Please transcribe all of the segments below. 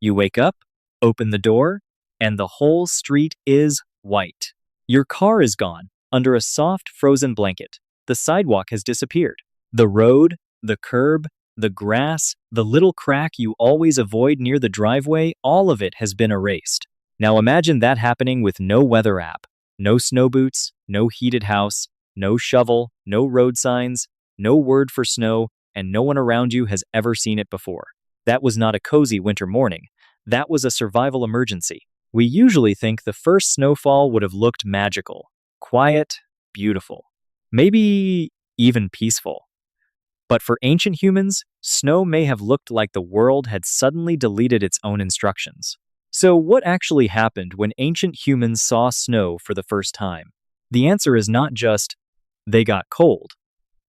You wake up, open the door, and the whole street is white. Your car is gone, under a soft frozen blanket. The sidewalk has disappeared. The road, the curb, the grass, the little crack you always avoid near the driveway, all of it has been erased. Now imagine that happening with no weather app, no snow boots, no heated house, no shovel, no road signs, no word for snow, and no one around you has ever seen it before. That was not a cozy winter morning. That was a survival emergency. We usually think the first snowfall would have looked magical, quiet, beautiful, maybe even peaceful. But for ancient humans, snow may have looked like the world had suddenly deleted its own instructions. So what actually happened when ancient humans saw snow for the first time? The answer is not just, they got cold.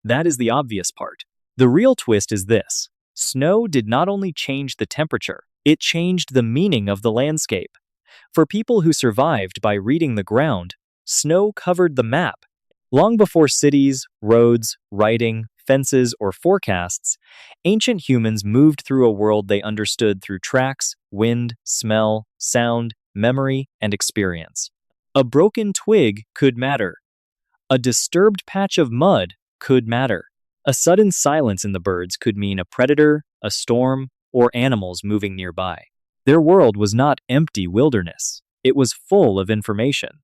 That is the obvious part. The real twist is this. Snow did not only change the temperature, it changed the meaning of the landscape. For people who survived by reading the ground, snow covered the map. Long before cities, roads, writing, fences, or forecasts, ancient humans moved through a world they understood through tracks, wind, smell, sound, memory, and experience. A broken twig could matter. A disturbed patch of mud could matter. A sudden silence in the birds could mean a predator, a storm, or animals moving nearby. Their world was not empty wilderness. It was full of information.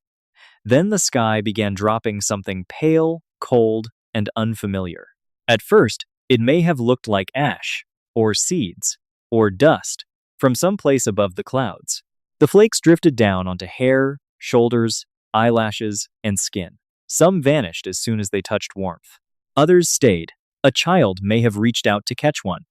Then the sky began dropping something pale, cold, and unfamiliar. At first, it may have looked like ash, or seeds, or dust from some place above the clouds. The flakes drifted down onto hair, shoulders, eyelashes, and skin. Some vanished as soon as they touched warmth. Others stayed. A child may have reached out to catch one.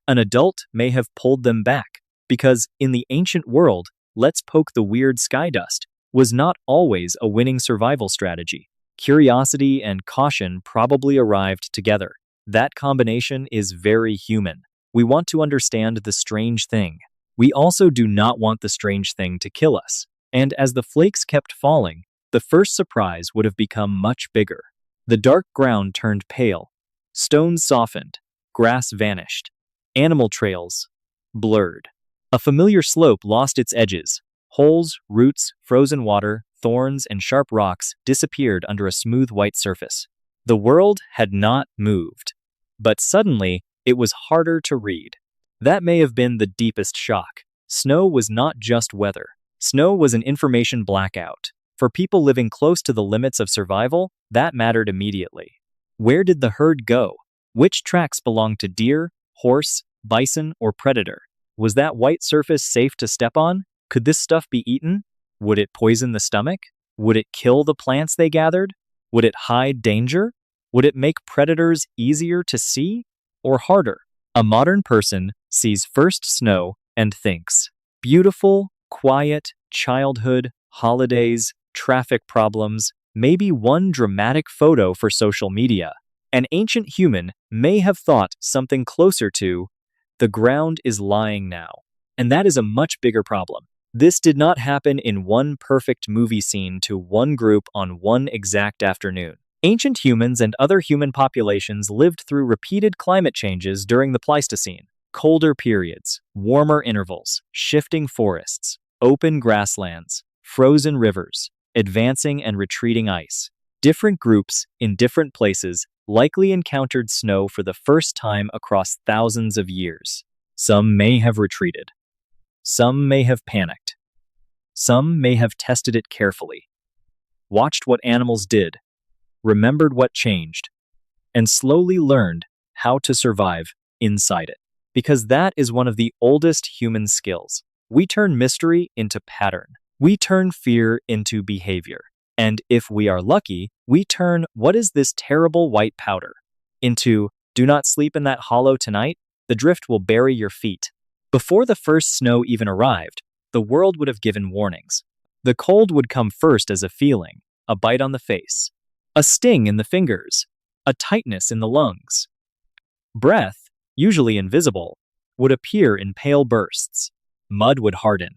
An adult may have pulled them back, because in the ancient world, let's poke the weird sky dust was not always a winning survival strategy. Curiosity and caution probably arrived together. That combination is very human. We want to understand the strange thing. We also do not want the strange thing to kill us. And as the flakes kept falling, the first surprise would have become much bigger. The dark ground turned pale. Stones softened. Grass vanished. Animal trails blurred. A familiar slope lost its edges. Holes, roots, frozen water, thorns, and sharp rocks disappeared under a smooth white surface. The world had not moved. But suddenly, it was harder to read. That may have been the deepest shock. Snow was not just weather. Snow was an information blackout. For people living close to the limits of survival, that mattered immediately. Where did the herd go? Which tracks belonged to deer, horse, bison, or predator? Was that white surface safe to step on? Could this stuff be eaten? Would it poison the stomach? Would it kill the plants they gathered? Would it hide danger? Would it make predators easier to see or harder? A modern person sees first snow and thinks, beautiful, quiet, childhood, holidays, traffic problems, maybe one dramatic photo for social media. An ancient human may have thought something closer to, the ground is lying now. And that is a much bigger problem. This did not happen in one perfect movie scene to one group on one exact afternoon. Ancient humans and other human populations lived through repeated climate changes during the Pleistocene. Colder periods, warmer intervals, shifting forests, open grasslands, frozen rivers, advancing and retreating ice. Different groups in different places likely encountered snow for the first time across thousands of years. Some may have retreated. Some may have panicked. Some may have tested it carefully, watched what animals did, remembered what changed, and slowly learned how to survive inside it. Because that is one of the oldest human skills. We turn mystery into pattern. We turn fear into behavior. And if we are lucky, we turn what is this terrible white powder into do not sleep in that hollow tonight, the drift will bury your feet. Before the first snow even arrived, the world would have given warnings. The cold would come first as a feeling, a bite on the face, a sting in the fingers, a tightness in the lungs. Breath, usually invisible, would appear in pale bursts. Mud would harden.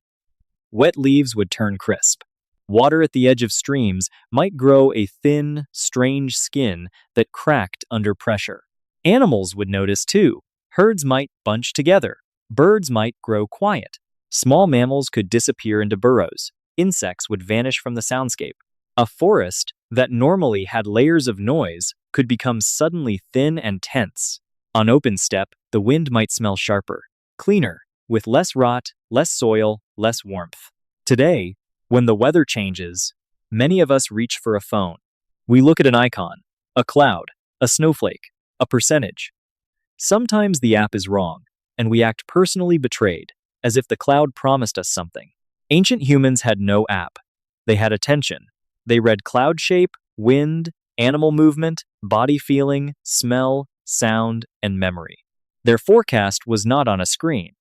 Wet leaves would turn crisp. Water at the edge of streams might grow a thin, strange skin that cracked under pressure. Animals would notice too. Herds might bunch together. Birds might grow quiet. Small mammals could disappear into burrows. Insects would vanish from the soundscape. A forest that normally had layers of noise could become suddenly thin and tense. On open steppe, the wind might smell sharper, cleaner, with less rot, less soil, less warmth. Today, when the weather changes, many of us reach for a phone. We look at an icon, a cloud, a snowflake, a percentage. Sometimes the app is wrong, and we act personally betrayed, as if the cloud promised us something. Ancient humans had no app. They had attention. They read cloud shape, wind, animal movement, body feeling, smell, sound, and memory. Their forecast was not on a screen.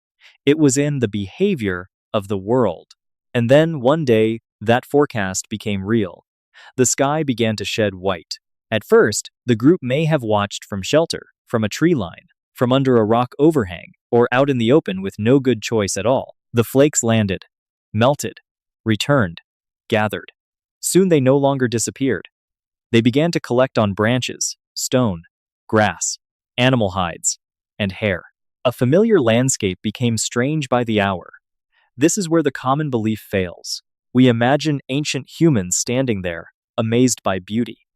It was in the behavior of the world. And then, one day, that forecast became real. The sky began to shed white. At first, the group may have watched from shelter, from a tree line, from under a rock overhang, or out in the open with no good choice at all. The flakes landed, melted, returned, gathered. Soon they no longer disappeared. They began to collect on branches, stone, grass, animal hides, and hair. A familiar landscape became strange by the hour. This is where the common belief fails. We imagine ancient humans standing there, amazed by beauty.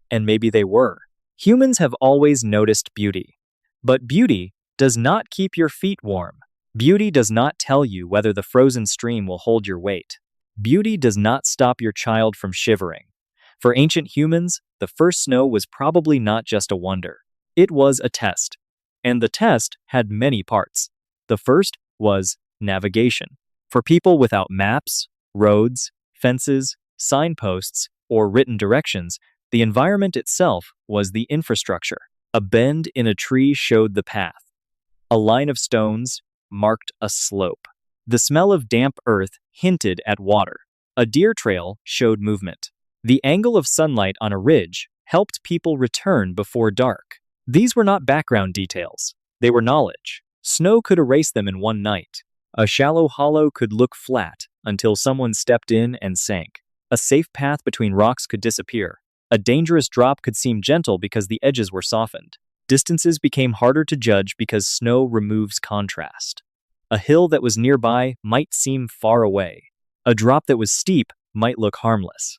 And maybe they were. Humans have always noticed beauty. But beauty does not keep your feet warm. Beauty does not tell you whether the frozen stream will hold your weight. Beauty does not stop your child from shivering. For ancient humans, the first snow was probably not just a wonder. It was a test. And the test had many parts. The first was navigation. For people without maps, roads, fences, signposts, or written directions, the environment itself was the infrastructure. A bend in a tree showed the path. A line of stones marked a slope. The smell of damp earth hinted at water. A deer trail showed movement. The angle of sunlight on a ridge helped people return before dark. These were not background details. They were knowledge. Snow could erase them in one night. A shallow hollow could look flat until someone stepped in and sank. A safe path between rocks could disappear. A dangerous drop could seem gentle because the edges were softened. Distances became harder to judge because snow removes contrast. A hill that was nearby might seem far away. A drop that was steep might look harmless.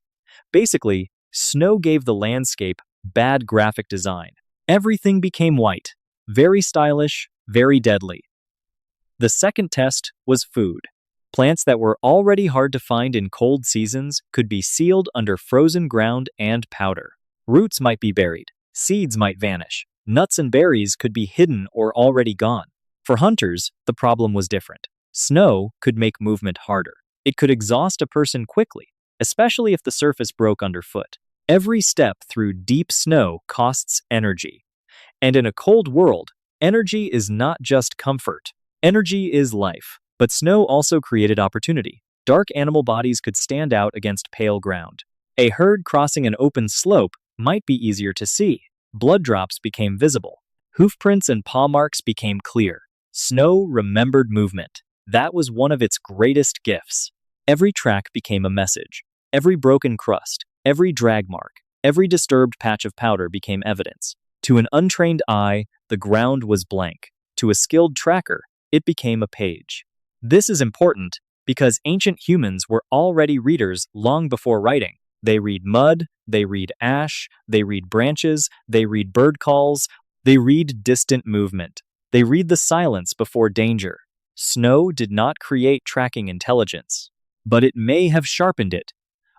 Basically, snow gave the landscape bad graphic design. Everything became white, very stylish, very deadly. The second test was food. Plants that were already hard to find in cold seasons could be sealed under frozen ground and powder. Roots might be buried, seeds might vanish, nuts and berries could be hidden or already gone. For hunters, the problem was different. Snow could make movement harder. It could exhaust a person quickly, especially if the surface broke underfoot. Every step through deep snow costs energy. And in a cold world, energy is not just comfort. Energy is life. But snow also created opportunity. Dark animal bodies could stand out against pale ground. A herd crossing an open slope might be easier to see. Blood drops became visible. Hoofprints and paw marks became clear. Snow remembered movement. That was one of its greatest gifts. Every track became a message. Every broken crust, every drag mark, every disturbed patch of powder became evidence. To an untrained eye, the ground was blank. To a skilled tracker, it became a page. This is important because ancient humans were already readers long before writing. They read mud, they read ash, they read branches, they read bird calls, they read distant movement. They read the silence before danger. Snow did not create tracking intelligence, but it may have sharpened it.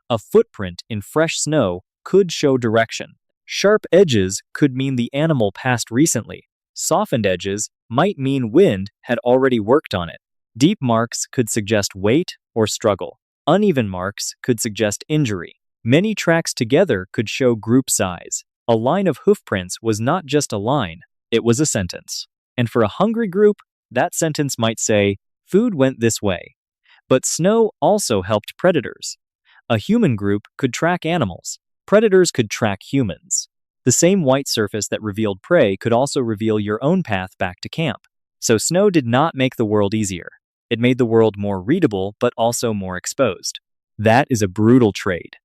A footprint in fresh snow could show direction. Sharp edges could mean the animal passed recently. Softened edges might mean wind had already worked on it. Deep marks could suggest weight or struggle. Uneven marks could suggest injury. Many tracks together could show group size. A line of hoofprints was not just a line, it was a sentence. And for a hungry group, that sentence might say, "Food went this way." But snow also helped predators. A human group could track animals. Predators could track humans. The same white surface that revealed prey could also reveal your own path back to camp. So snow did not make the world easier. It made the world more readable, but also more exposed. That is a brutal trade.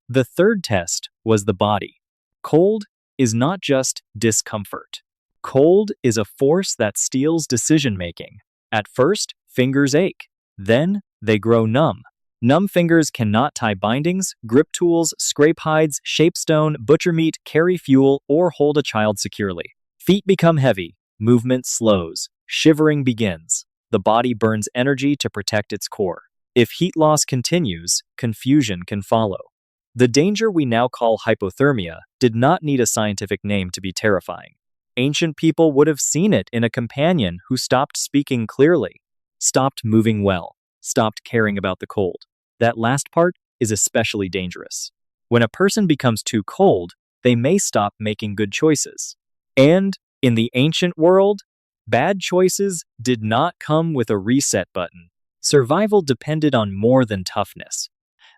The third test was the body. Cold is not just discomfort. Cold is a force that steals decision-making. At first, fingers ache. Then they grow numb. Numb fingers cannot tie bindings, grip tools, scrape hides, shape stone, butcher meat, carry fuel, or hold a child securely. Feet become heavy, movement slows, shivering begins. The body burns energy to protect its core. If heat loss continues, confusion can follow. The danger we now call hypothermia did not need a scientific name to be terrifying. Ancient people would have seen it in a companion who stopped speaking clearly, stopped moving well, stopped caring about the cold. That last part is especially dangerous. When a person becomes too cold, they may stop making good choices. And in the ancient world, bad choices did not come with a reset button. Survival depended on more than toughness.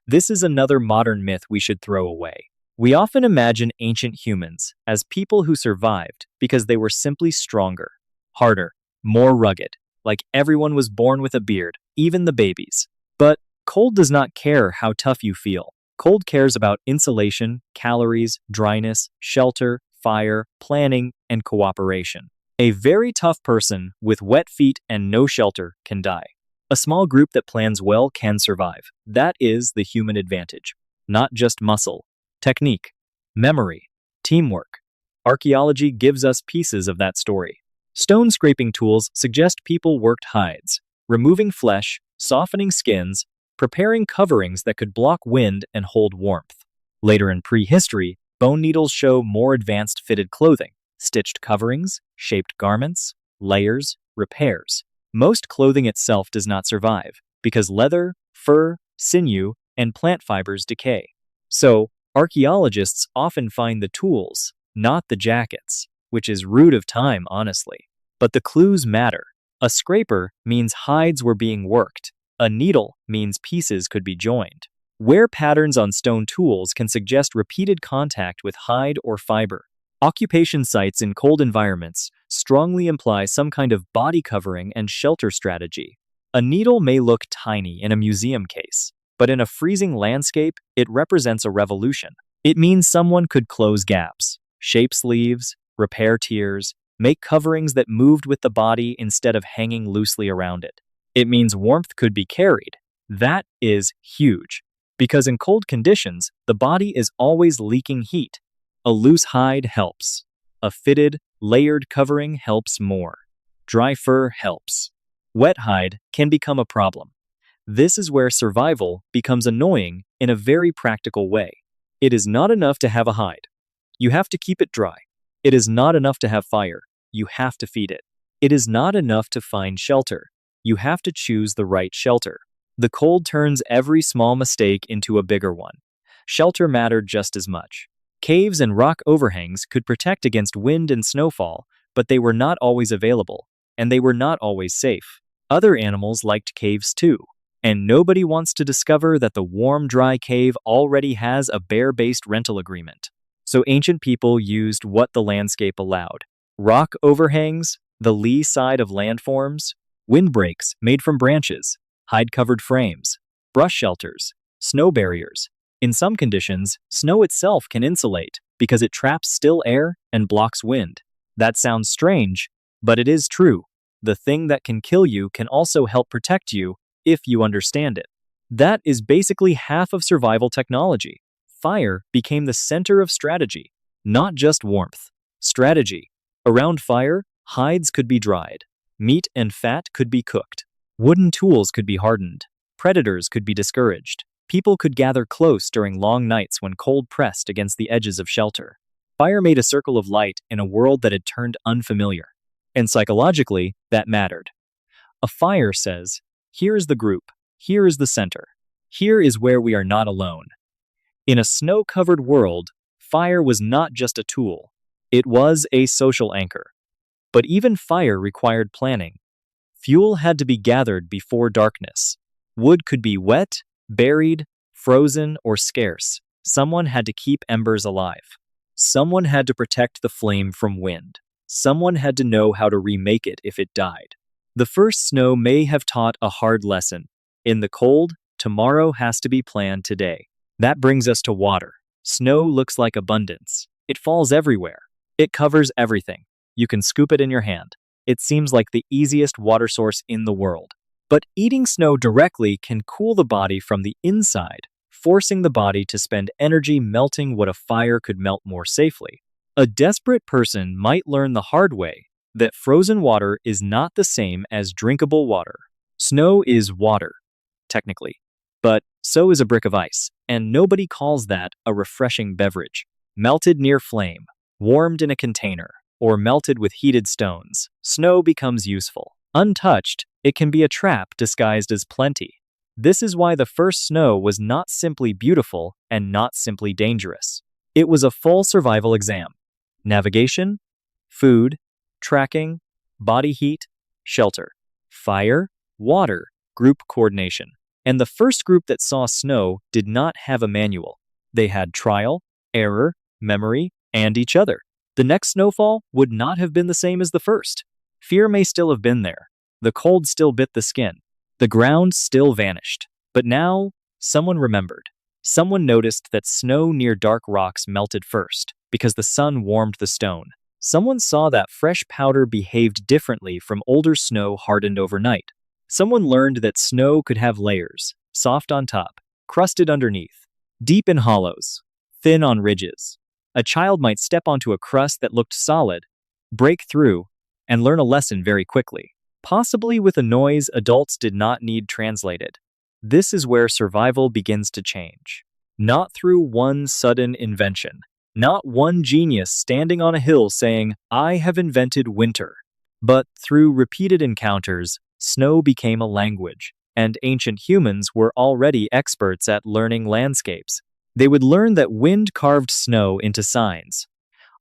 This is another modern myth we should throw away. We often imagine ancient humans as people who survived because they were simply stronger, harder, more rugged, like everyone was born with a beard, even the babies. But cold does not care how tough you feel. Cold cares about insulation, calories, dryness, shelter, fire, planning, and cooperation. A very tough person with wet feet and no shelter can die. A small group that plans well can survive. That is the human advantage. Not just muscle, technique, memory, teamwork. Archaeology gives us pieces of that story. Stone scraping tools suggest people worked hides, removing flesh, softening skins, preparing coverings that could block wind and hold warmth. Later in prehistory, bone needles show more advanced fitted clothing, stitched coverings, shaped garments, layers, repairs. Most clothing itself does not survive because leather, fur, sinew, and plant fibers decay. So, archaeologists often find the tools, not the jackets, which is rude of time, honestly. But the clues matter. A scraper means hides were being worked. A needle means pieces could be joined. Wear patterns on stone tools can suggest repeated contact with hide or fiber. Occupation sites in cold environments strongly imply some kind of body covering and shelter strategy. A needle may look tiny in a museum case, but in a freezing landscape, it represents a revolution. It means someone could close gaps, shape sleeves, repair tears, make coverings that moved with the body instead of hanging loosely around it. It means warmth could be carried. That is huge, because in cold conditions, the body is always leaking heat. A loose hide helps. A fitted, layered covering helps more. Dry fur helps. Wet hide can become a problem. This is where survival becomes annoying in a very practical way. It is not enough to have a hide. You have to keep it dry. It is not enough to have fire. You have to feed it. It is not enough to find shelter. You have to choose the right shelter. The cold turns every small mistake into a bigger one. Shelter mattered just as much. Caves and rock overhangs could protect against wind and snowfall, but they were not always available, and they were not always safe. Other animals liked caves too, and nobody wants to discover that the warm, dry cave already has a bear-based rental agreement. So ancient people used what the landscape allowed. Rock overhangs, the lee side of landforms, windbreaks made from branches, hide-covered frames, brush shelters, snow barriers. In some conditions, snow itself can insulate because it traps still air and blocks wind. That sounds strange, but it is true. The thing that can kill you can also help protect you if you understand it. That is basically half of survival technology. Fire became the center of strategy, not just warmth. Strategy. Around fire, hides could be dried. Meat and fat could be cooked. Wooden tools could be hardened. Predators could be discouraged. People could gather close during long nights when cold pressed against the edges of shelter. Fire made a circle of light in a world that had turned unfamiliar. And psychologically, that mattered. A fire says, here is the group, here is the center, here is where we are not alone. In a snow-covered world, fire was not just a tool, it was a social anchor. But even fire required planning. Fuel had to be gathered before darkness. Wood could be wet, buried, frozen, or scarce. Someone had to keep embers alive. Someone had to protect the flame from wind. Someone had to know how to remake it if it died. The first snow may have taught a hard lesson. In the cold, tomorrow has to be planned today. That brings us to water. Snow looks like abundance. It falls everywhere. It covers everything. You can scoop it in your hand. It seems like the easiest water source in the world. But eating snow directly can cool the body from the inside, forcing the body to spend energy melting what a fire could melt more safely. A desperate person might learn the hard way that frozen water is not the same as drinkable water. Snow is water, technically, but so is a brick of ice, and nobody calls that a refreshing beverage. Melted near flame, warmed in a container, or melted with heated stones, snow becomes useful. Untouched, it can be a trap disguised as plenty. This is why the first snow was not simply beautiful and not simply dangerous. It was a full survival exam. Navigation, food, tracking, body heat, shelter, fire, water, group coordination. And the first group that saw snow did not have a manual. They had trial, error, memory, and each other. The next snowfall would not have been the same as the first. Fear may still have been there. The cold still bit the skin. The ground still vanished. But now, someone remembered. Someone noticed that snow near dark rocks melted first, because the sun warmed the stone. Someone saw that fresh powder behaved differently from older snow hardened overnight. Someone learned that snow could have layers, soft on top, crusted underneath, deep in hollows, thin on ridges. A child might step onto a crust that looked solid, break through, and learn a lesson very quickly. Possibly with a noise adults did not need translated. This is where survival begins to change. Not through one sudden invention. Not one genius standing on a hill saying, "I have invented winter." But through repeated encounters, snow became a language, and ancient humans were already experts at learning landscapes. They would learn that wind carved snow into signs.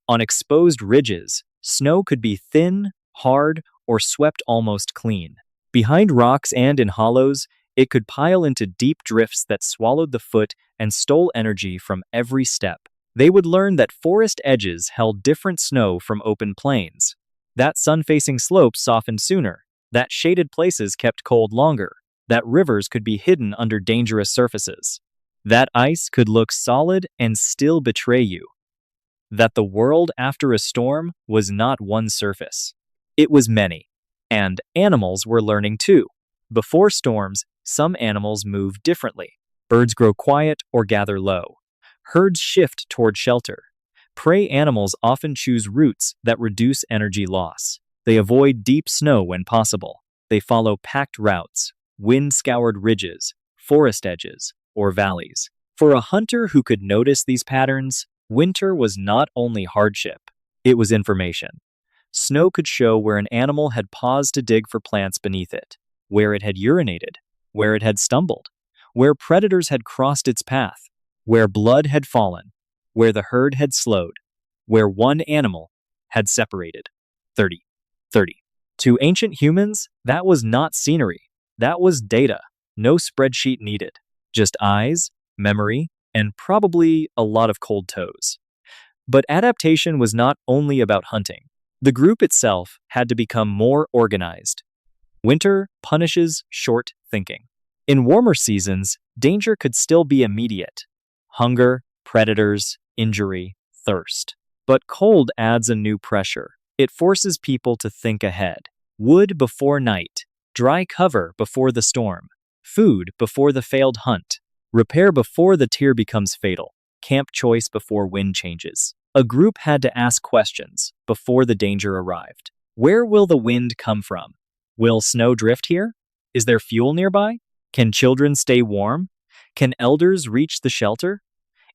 On exposed ridges, snow could be thin, hard, or swept almost clean. Behind rocks and in hollows, it could pile into deep drifts that swallowed the foot and stole energy from every step. They would learn that forest edges held different snow from open plains, that sun-facing slopes softened sooner, that shaded places kept cold longer, that rivers could be hidden under dangerous surfaces, that ice could look solid and still betray you, that the world after a storm was not one surface. It was many, and animals were learning too. Before storms, some animals move differently. Birds grow quiet or gather low. Herds shift toward shelter. Prey animals often choose routes that reduce energy loss. They avoid deep snow when possible. They follow packed routes, wind-scoured ridges, forest edges, or valleys. For a hunter who could notice these patterns, winter was not only hardship, it was information. Snow could show where an animal had paused to dig for plants beneath it, where it had urinated, where it had stumbled, where predators had crossed its path, where blood had fallen, where the herd had slowed, where one animal had separated. 30. To ancient humans, that was not scenery. That was data. No spreadsheet needed. Just eyes, memory, and probably a lot of cold toes. But adaptation was not only about hunting. The group itself had to become more organized. Winter punishes short thinking. In warmer seasons, danger could still be immediate. Hunger, predators, injury, thirst. But cold adds a new pressure. It forces people to think ahead. Wood before night. Dry cover before the storm. Food before the failed hunt. Repair before the tear becomes fatal. Camp choice before wind changes. A group had to ask questions before the danger arrived. Where will the wind come from? Will snow drift here? Is there fuel nearby? Can children stay warm? Can elders reach the shelter?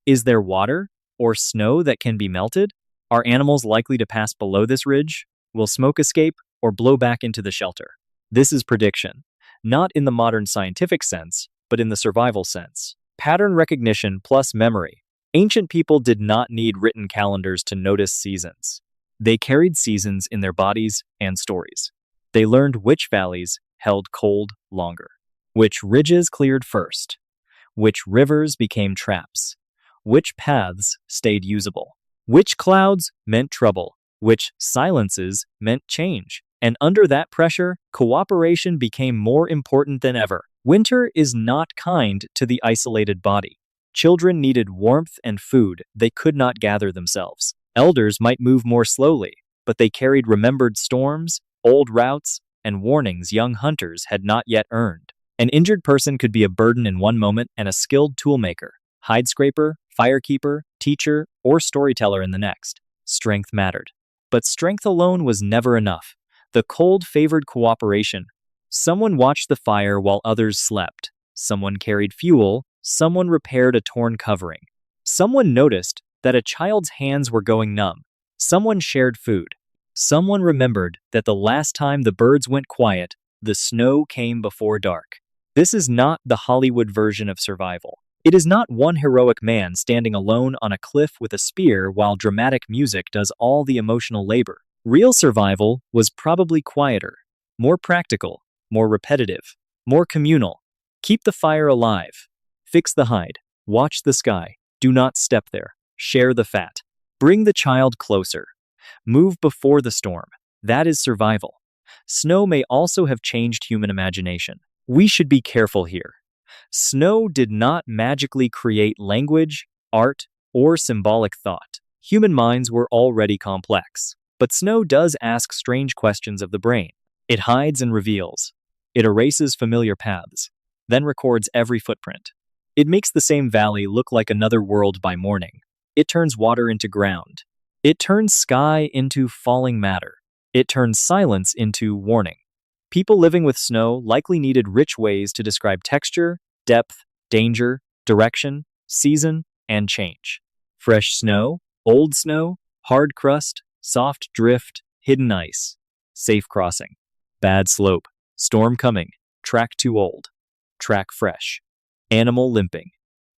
Is there water or snow that can be melted? Are animals likely to pass below this ridge? Will smoke escape or blow back into the shelter? This is prediction, not in the modern scientific sense, but in the survival sense. Pattern recognition plus memory. Ancient people did not need written calendars to notice seasons. They carried seasons in their bodies and stories. They learned which valleys held cold longer, which ridges cleared first, which rivers became traps, which paths stayed usable, which clouds meant trouble, which silences meant change. And under that pressure, cooperation became more important than ever. Winter is not kind to the isolated body. Children needed warmth and food they could not gather themselves. Elders might move more slowly, but they carried remembered storms, old routes, and warnings young hunters had not yet earned. An injured person could be a burden in one moment and a skilled toolmaker, hide scraper, firekeeper, teacher, or storyteller in the next. Strength mattered. But strength alone was never enough. The cold favored cooperation. Someone watched the fire while others slept. Someone carried fuel. Someone repaired a torn covering. Someone noticed that a child's hands were going numb. Someone shared food. Someone remembered that the last time the birds went quiet, the snow came before dark. This is not the Hollywood version of survival. It is not one heroic man standing alone on a cliff with a spear while dramatic music does all the emotional labor. Real survival was probably quieter, more practical, more repetitive, more communal. Keep the fire alive. Fix the hide. Watch the sky. Do not step there. Share the fat. Bring the child closer. Move before the storm. That is survival. Snow may also have changed human imagination. We should be careful here. Snow did not magically create language, art, or symbolic thought. Human minds were already complex. But snow does ask strange questions of the brain. It hides and reveals. It erases familiar paths, then records every footprint. It makes the same valley look like another world by morning. It turns water into ground. It turns sky into falling matter. It turns silence into warning. People living with snow likely needed rich ways to describe texture, depth, danger, direction, season, and change. Fresh snow, old snow, hard crust, soft drift, hidden ice. Safe crossing. Bad slope. Storm coming. Track too old. Track fresh. Animal limping.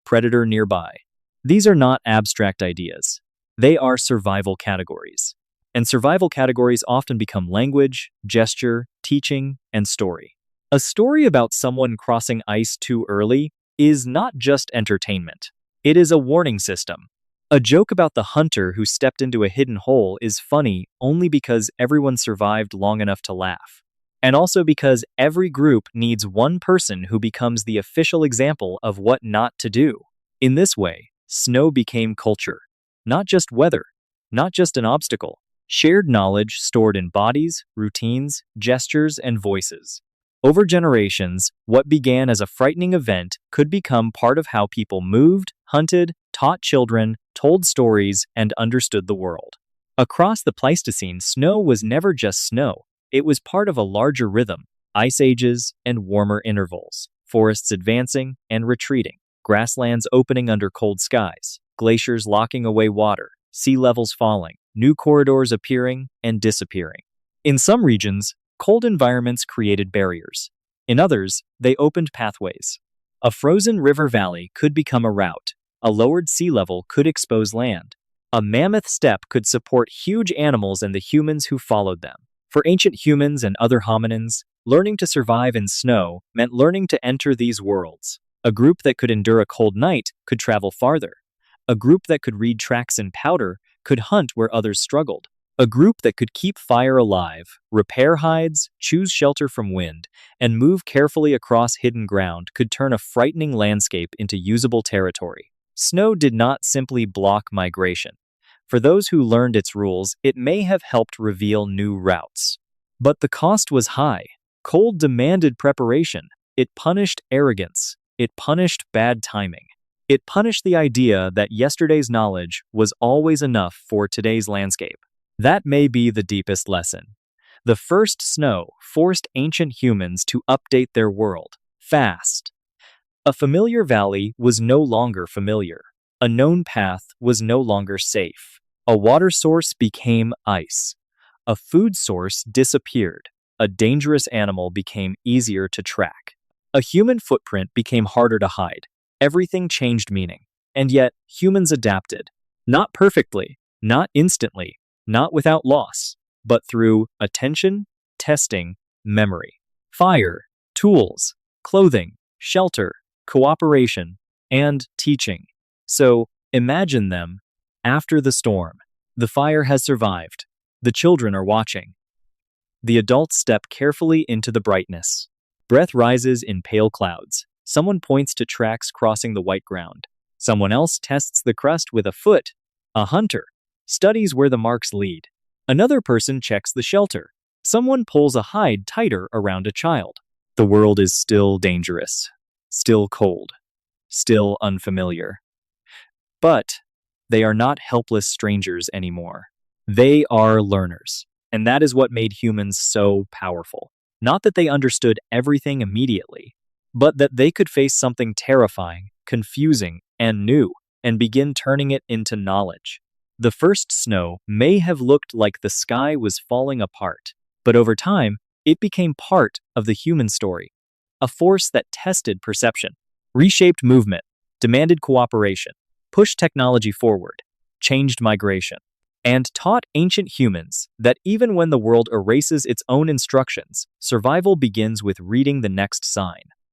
Predator nearby. These are not abstract ideas. They are survival categories. And survival categories often become language, gesture, teaching, and story. A story about someone crossing ice too early is not just entertainment. It is a warning system. A joke about the hunter who stepped into a hidden hole is funny only because everyone survived long enough to laugh. And also because every group needs one person who becomes the official example of what not to do. In this way, snow became culture. Not just weather, not just an obstacle. Shared knowledge stored in bodies, routines, gestures, and voices. Over generations, what began as a frightening event could become part of how people moved, hunted, taught children, told stories, and understood the world. Across the Pleistocene, snow was never just snow. It was part of a larger rhythm, ice ages and warmer intervals, forests advancing and retreating, grasslands opening under cold skies, glaciers locking away water, sea levels falling, new corridors appearing and disappearing. In some regions, cold environments created barriers. In others, they opened pathways. A frozen river valley could become a route. A lowered sea level could expose land. A mammoth steppe could support huge animals and the humans who followed them. For ancient humans and other hominins, learning to survive in snow meant learning to enter these worlds. A group that could endure a cold night could travel farther. A group that could read tracks in powder could hunt where others struggled. A group that could keep fire alive, repair hides, choose shelter from wind, and move carefully across hidden ground could turn a frightening landscape into usable territory. Snow did not simply block migration. For those who learned its rules, it may have helped reveal new routes. But the cost was high. Cold demanded preparation. It punished arrogance. It punished bad timing. It punished the idea that yesterday's knowledge was always enough for today's landscape. That may be the deepest lesson. The first snow forced ancient humans to update their world, fast. A familiar valley was no longer familiar. A known path was no longer safe. A water source became ice. A food source disappeared. A dangerous animal became easier to track. A human footprint became harder to hide. Everything changed meaning. And yet, humans adapted. Not perfectly, not instantly, not without loss, but through attention, testing, memory. Fire, tools, clothing, shelter, cooperation, and teaching. So, imagine them after the storm. The fire has survived. The children are watching. The adults step carefully into the brightness. Breath rises in pale clouds. Someone points to tracks crossing the white ground. Someone else tests the crust with a foot. A hunter studies where the marks lead. Another person checks the shelter. Someone pulls a hide tighter around a child. The world is still dangerous, still cold, still unfamiliar. But they are not helpless strangers anymore. They are learners. And that is what made humans so powerful. Not that they understood everything immediately, but that they could face something terrifying, confusing, and new, and begin turning it into knowledge. The first snow may have looked like the sky was falling apart, but over time, it became part of the human story. A force that tested perception, reshaped movement, demanded cooperation, pushed technology forward, changed migration, and taught ancient humans that even when the world erases its own instructions, survival begins with reading the next sign.